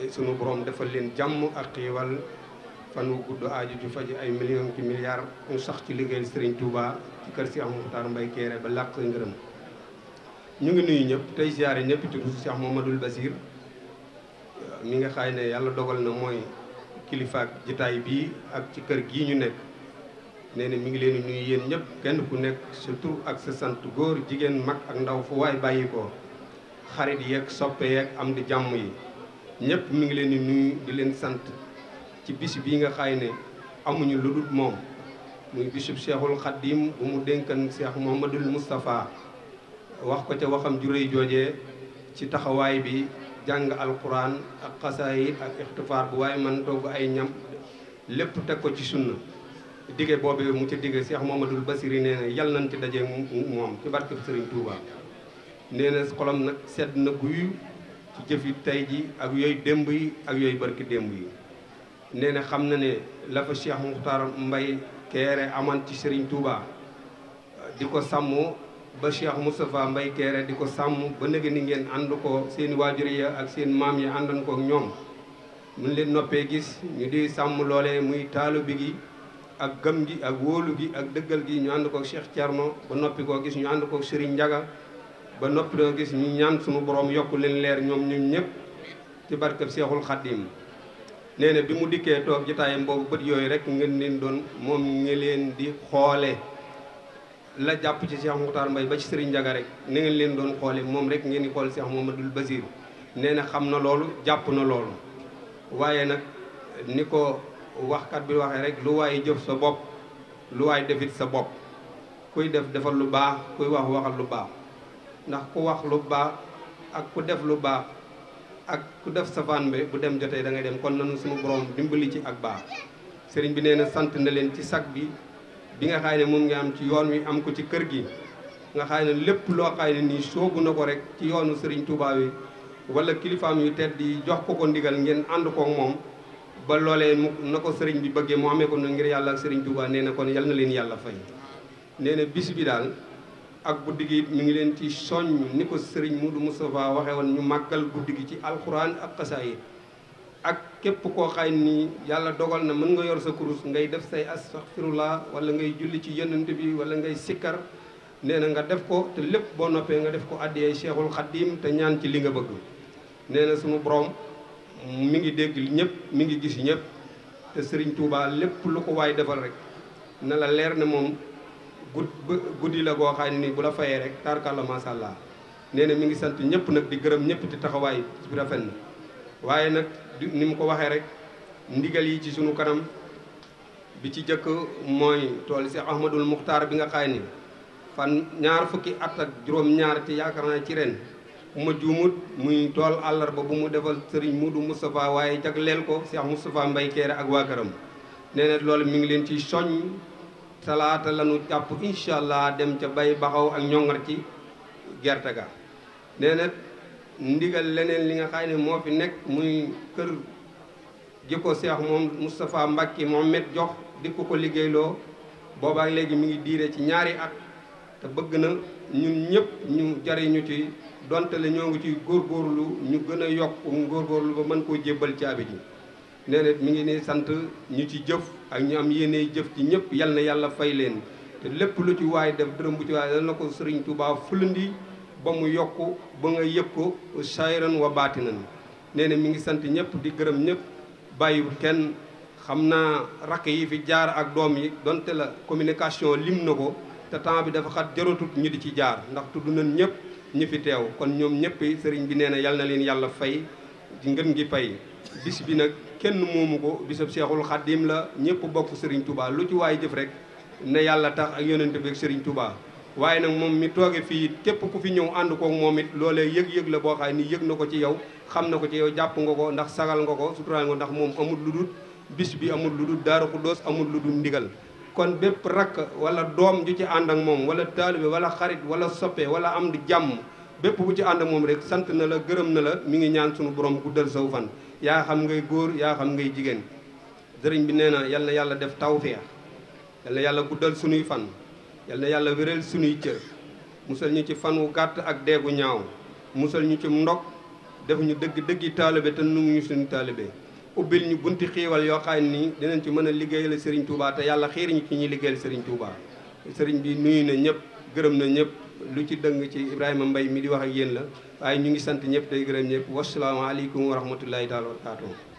sunu borom defal leen jàmm ak xiiwal fan wu gudd aaju ju faj ay millions ki milliards ñu sax ci liggéeyal Serigne Touba ci kër Cheikh Mokhtar Mbaye Kéré ba làq ngërëm. ñu ngi nuyu ñëpp tey siyaare ñëpp ci turu Cheikh Mouhamadoul Basir mi nga xaay ne yàlla dogal na mooy kilifaak jitaay bii ak ci kër gii ñu nekk. nee na mi ngi leen di nuyu yéen ñëpp kenn ku nekk sa tur ak sa sant góor jigéen mag ak ndaw fu waay bàyyi ko xarit yeeg soppe yeeg am di jàmm yi ñëpp mi ngi leen di nuyu di leen sant ci bis bii nga xaay ne amuñu lu dul moom muy bisub Cheikhul Khadim bu mu dénkan Cheikh Mouhamadoul Moustapha wax ko ca waxam ju réy joojee ci taxawaay bi jàng alquran ak xasaayid ak ixtifaar bu waaye man togg ay ñam lépp teg ko ci sunna dige boobu mu ci dige Cheikh Mouhamadoul Basir nee na yal nañ ci daje moom ci barkeb Serigne Touba. nee na xolam nag sedd na guyu ci jëfi tey ji ak yooyu démb yi ak yooyu barki démb yi. nee na xam na ne la fa Cheikh Mokhtar Mbaye Kéré aman ci Serigne Touba di ko sàmm ba Cheikh Moustapha Mbaye Kéré di ko sàmm ba nëgë ni ngeen ànd ko seen waajur ya ak seen maam yi àndan ko ak ñoom mun leen noppee gis ñu di sàmm loolee muy taalibe gi ak gëm gi ak wóolu gi ak dëggal gi ñu ànd ko Cheikh Thierno ba noppi koo gis ñu ànd ko Serigne Ndiaga ba noppi doo gis ñu ñaan suñu borom yokk leen leer ñoom ñun ñëpp ci barkeb Cheikhul Khadim. nee na bi mu dikkee toog jotaayam boobu bët yooyu rek ngeen leen doon moom ngi leen di xoole la jàpp ci Cheikh Mokhtar Mbaye ba ci Serigne Ndiaga rek ni ngeen leen doon xoole moom rek ngeen di xool Cheikh Mouhamadoul Basir. nee na xam na loolu jàpp na loolu waaye nag ni ko waxkat bi waxee rek lu waay jëf sa bopp lu waay defit sa bopp kuy def defal lu baax kuy wax waxal lu baax ndax ku wax lu baax ak ku def lu baax ak ku def safaan bi bu dem jotee da ngay dem kon nanu suñu borom dimbali ci ak baax. sëriñ bi nee na sant na leen ci sag bi nga xaay ne moom nga am ci yoon wi am ko ci kër gi nga xaay ne lépp loo xaay ne nii soobu na ko rek ci yoonu Serigne Touba wi wala kilifaam yu tedd yi jox ko ndigal ngeen ànd koog moom ba loolee mu na ko sëriñ bi bëggee mu amee ko ngir yàlla ak Serigne Touba nee na kon yal na leen yàlla fay. nee na bis bi daal ak guddi gi mi ngi leen ci soññ ni ko Serigne Modou Moustapha waxee woon ñu màggal guddi gi ci alxuraan ak xasaayid ak képp koo xay ni yàlla dogal na mën nga yor sa kurus ngay def say astaghfirullah wala ngay julli ci yonent bi wala ngay sikkar nee na nga def ko te lépp boo noppee nga def ko addiyee Cheikhul Khadim te ñaan ci li nga bëgg. nee na sunu borom mi ngi dégg ñëpp mi ngi gis ñëpp te Serigne Touba lépp lu ko waay defal rek na la leer ne moom guddi la goo xam ni bu la fayee rek tarkalla macha allah. nee na mi ngi sant ñëpp nag di gërëm ñëpp di taxawaay bi rafet na waaye nag ni mu ko waxee rek ndigal yi ci sunu kanam bi ci jëkk mooy tool Cheikh Ahmadoul Mokhtar bi nga xaay ni fan ñaar fukki at ak juróom-ñaar ci yaakaar naa ci ren bu ma juumut muy tool àllarba bu mu defal Serigne Modou Moustapha waaye jagleel ko Cheikh Moustapha Mbaye Kéré ak waa këram. nee na loolu mi ngi leen ci soññ talaata lañu jàpp incha allah dem ca bay baxaw ak ñongar ci gerte ga. nee na ndigal leneen li nga xam ne moo fi nekk muy kër gi ko Cheikh moom Moustapha Mbacké Mohamed jox di ko liggéeyloo boobaak léegi mi ngi diire ci ñaari at te bëgg na ñun ñëpp ñu jariñu ci donte le ñoo ngi ci góorgóorlu ñu gën a yokk góorgóorlu ba mën koo jébbal caabi ji. nee na mi ngi ni sant ñu ci jëf ak ñu am yéene jëf ci ñëpp yal na yàlla fay leen te lépp lu ci waay def dërëm bu ci waay dal na ko Serigne Touba fulandi ba mu yokk ba nga yëg ko sayran wa baatinan. nee na mi ngi sant ñëpp di gërëm ñëpp bàyyiwul kenn xam naa rakk yi fi jaar ak doom yi donte la communication lim na ko te temps bi dafa xat jaratut ñu di ci jaar ndax tudd nañ ñëpp ñi fi teew kon ñoom ñëpp sëriñ bi nee na yal na leen yàlla fay di ngën gi fay. bis bi nag kenn moomu ko bisab Cheikhul Khadim la ñëpp bokk Serigne Touba lu ci waay jëf rek ne yàlla tax ak yonent bi ak Serigne Touba. waaye nag moom mi tooge fii képp ku fi ñëw ànd koog moom it loolee yëg-yëg la boo xam ni yëg na ko ci yow xam na ko ci yow jàpp nga ko ndax sagal nga ko suturaal nga ndax moom amul lu dul bis bi amul lu dul Daaru Xuddoos amul lu dul ndigal. kon bépp rakk wala doom ju ci ànd ak moom wala taalibe wala xarit wala soppe wala am di jàmm bépp bu ci ànd ak moom rek sant na la gërëm na la mi ngi ñaan sunu borom guddal saw fan. yaa xam ngay góor yaa xam ngay jigéen sëriñ bi nee na yal na yàlla def tawfeex yal na yàlla guddal sunuy fan yal na yàlla wéral sunuy cër musal ñu ci fan wu gàtt ak deegu ñaaw musal ñu ci ndog def ñu dëggi taalibe te nu ñu suñu taalibe ubbil ñu bunti xiiwal yoo xam ni dinañ ci mën a liggéeyal Serigne Touba te yàlla xiir ñu ci ñuy liggéeyal Serigne Touba. Serigne bi nuyu na ñëpp gërëm na ñëpp lu ci dëng ci Ibrahima Mbaye mi di wax ak yéen la waaye ñu ngi sant ñëpp tey gërëm ñëpp wasalaamaaleykum wa rahmatullahi taala wa barakaatuh.